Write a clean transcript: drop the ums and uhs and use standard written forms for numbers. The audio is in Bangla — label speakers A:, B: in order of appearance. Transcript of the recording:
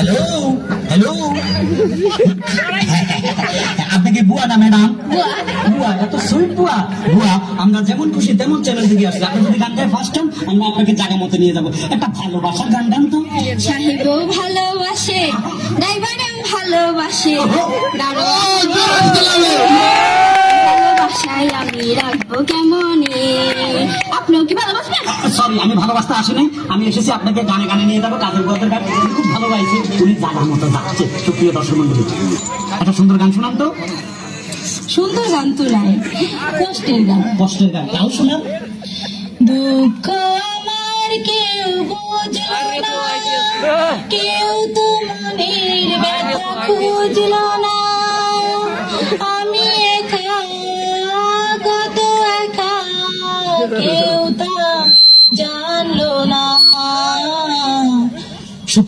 A: হ্যালো হ্যালো, আপনাকে বুয়া না ম্যাডাম? বুয়া, এত সুইট বুয়া। বুয়া, আমরা যেমন খুশি তেমন চ্যানেল দিকে আসছি। আপনি যদি গান গায়ে ফার্স্ট হন, আমরা আপনাকে জায়গা মতো নিয়ে যাবো। একটা ভালোবাসার গান গান তো।
B: সাহেবও ভালোবাসে, ড্রাইভারও ভালোবাসে, ভালোবাসায় আমি রাখবো কেমনে। আপনিও কি ভালোবাসবেন?
A: সরি, আমি ভালোবাসতে আসিনি, আমি এসেছি আপনাকে গানে গানে নিয়ে যাবো। কাজের গদের গান উনি খুব ভালো গাইছে, উনি জায়গার মতো যাচ্ছে। সুপ্রিয় দর্শক মন্ডলী, একটা সুন্দর গান শোনান তো।
B: সুন্দর গান তো নাই, কষ্টের গান।
A: কষ্টের গান তাও শোনান।
B: দুঃখ আমার কেউ বুঝলো না, কেউ তো মনের ব্যথা খুঁজলো না,